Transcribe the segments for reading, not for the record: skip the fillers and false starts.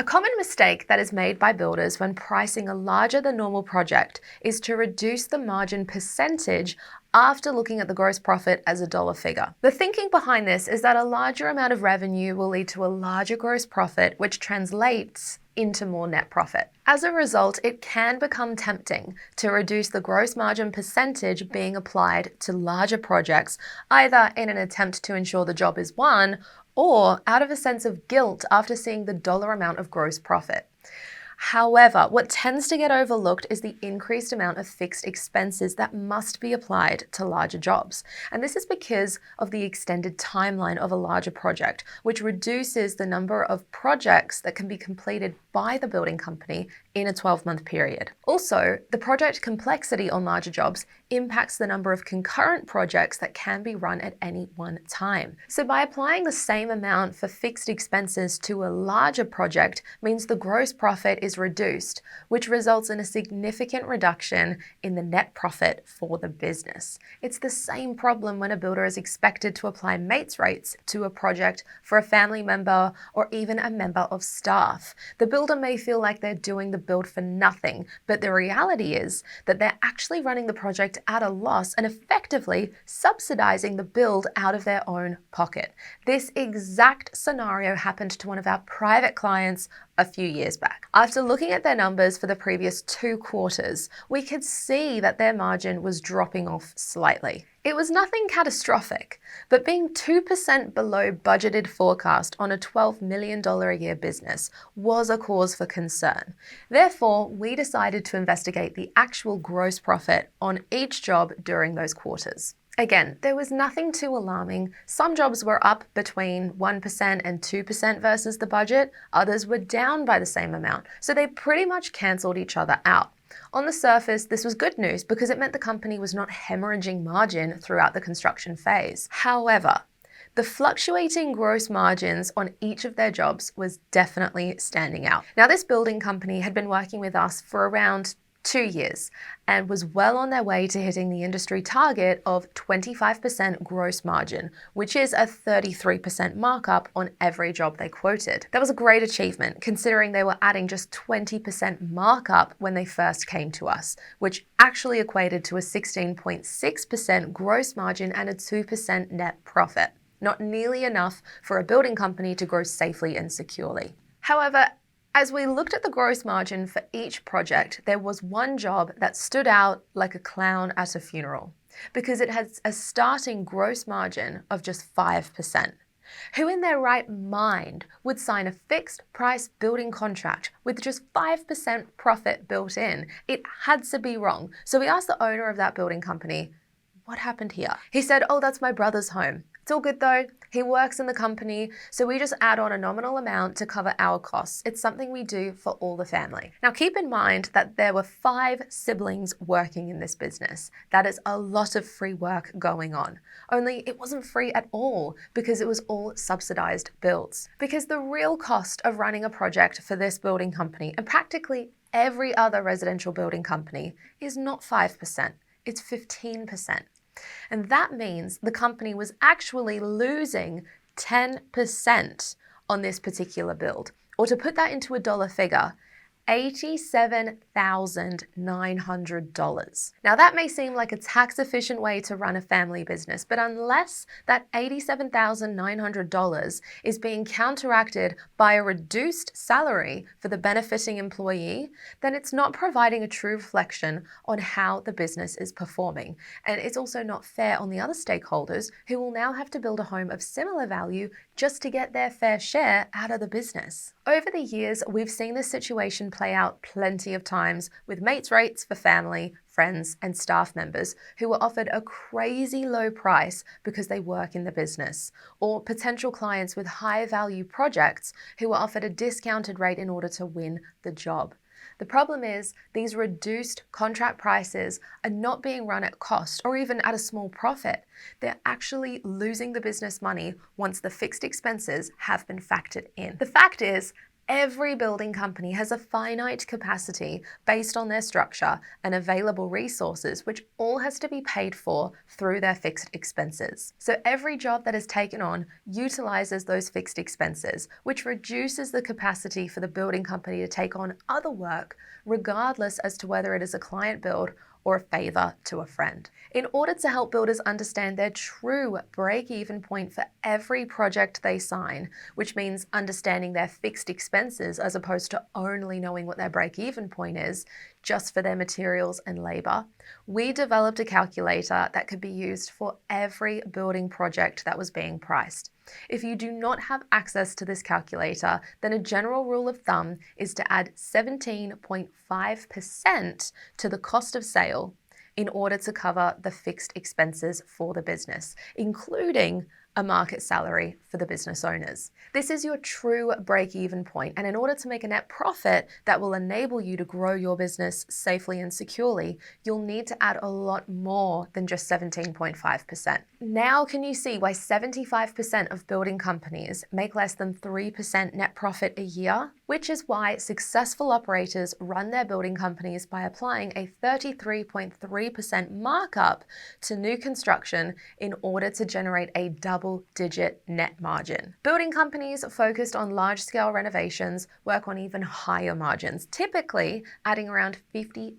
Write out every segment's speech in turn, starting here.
common mistake that is made by builders when pricing a larger than normal project is to reduce the margin percentage after looking at the gross profit as a dollar figure. The thinking behind this is that a larger amount of revenue will lead to a larger gross profit, which translates into more net profit. As a result, it can become tempting to reduce the gross margin percentage being applied to larger projects, either in an attempt to ensure the job is won or out of a sense of guilt after seeing the dollar amount of gross profit. However, what tends to get overlooked is the increased amount of fixed expenses that must be applied to larger jobs. And this is because of the extended timeline of a larger project, which reduces the number of projects that can be completed by the building company in a 12-month period. Also, the project complexity on larger jobs impacts the number of concurrent projects that can be run at any one time. So by applying the same amount for fixed expenses to a larger project means the gross profit is reduced, which results in a significant reduction in the net profit for the business. It's the same problem when a builder is expected to apply mates rates to a project for a family member or even a member of staff. The builder may feel like they're doing the build for nothing, but the reality is that they're actually running the project at a loss and effectively subsidizing the build out of their own pocket. This exact scenario happened to one of our private clients a few years back. After looking at their numbers for the previous 2 quarters, we could see that their margin was dropping off slightly. It was nothing catastrophic, but being 2% below budgeted forecast on a $12 million a year business was a cause for concern. Therefore, we decided to investigate the actual gross profit on each job during those quarters. Again, there was nothing too alarming. Some jobs were up between 1% and 2% versus the budget. Others were down by the same amount. So they pretty much cancelled each other out. On the surface, this was good news because it meant the company was not hemorrhaging margin throughout the construction phase. However, the fluctuating gross margins on each of their jobs was definitely standing out. Now, this building company had been working with us for around 2 years and was well on their way to hitting the industry target of 25% gross margin, which is a 33% markup on every job they quoted. That was a great achievement considering they were adding just 20% markup when they first came to us, which actually equated to a 16.6% gross margin and a 2% net profit. Not nearly enough for a building company to grow safely and securely. However, as we looked at the gross margin for each project, there was one job that stood out like a clown at a funeral because it had a starting gross margin of just 5%. Who in their right mind would sign a fixed price building contract with just 5% profit built in? It had to be wrong. So we asked the owner of that building company, what happened here? He said, oh, that's my brother's home. It's all good though. He works in the company, so we just add on a nominal amount to cover our costs. It's something we do for all the family. Now keep in mind that there were 5 siblings working in this business. That is a lot of free work going on. Only it wasn't free at all because it was all subsidized builds. Because the real cost of running a project for this building company and practically every other residential building company is not 5%, it's 15%. And that means the company was actually losing 10% on this particular build. Or to put that into a dollar figure, $87,900. Now that may seem like a tax-efficient way to run a family business, but unless that $87,900 is being counteracted by a reduced salary for the benefiting employee, then it's not providing a true reflection on how the business is performing. And it's also not fair on the other stakeholders who will now have to build a home of similar value just to get their fair share out of the business. Over the years, we've seen this situation play out plenty of times with mates rates for family, friends, and staff members who were offered a crazy low price because they work in the business, or potential clients with high value projects who were offered a discounted rate in order to win the job. The problem is these reduced contract prices are not being run at cost or even at a small profit. They're actually losing the business money once the fixed expenses have been factored in. The fact is, Every building company has a finite capacity based on their structure and available resources, which all has to be paid for through their fixed expenses. So every job that is taken on utilizes those fixed expenses, which reduces the capacity for the building company to take on other work, regardless as to whether it is a client build or a favor to a friend. In order to help builders understand their true break-even point for every project they sign, which means understanding their fixed expenses as opposed to only knowing what their break-even point is just for their materials and labor, we developed a calculator that could be used for every building project that was being priced. If you do not have access to this calculator, then a general rule of thumb is to add 17.5% to the cost of sale in order to cover the fixed expenses for the business, including a market salary for the business owners. This is your true break-even point, and in order to make a net profit that will enable you to grow your business safely and securely, you'll need to add a lot more than just 17.5%. Now can you see why 75% of building companies make less than 3% net profit a year? Which is why successful operators run their building companies by applying a 33.3% markup to new construction in order to generate a double-digit net margin. Building companies focused on large-scale renovations work on even higher margins, typically adding around 55%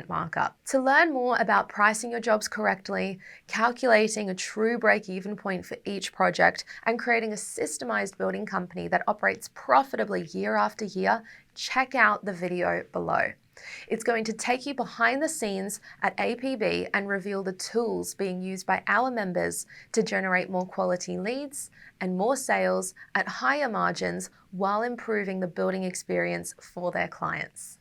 markup. To learn more about pricing your jobs correctly, calculating a true break-even point for each project, and creating a systemized building company that operates profitably year after year, check out the video below. It's going to take you behind the scenes at APB and reveal the tools being used by our members to generate more quality leads and more sales at higher margins while improving the building experience for their clients.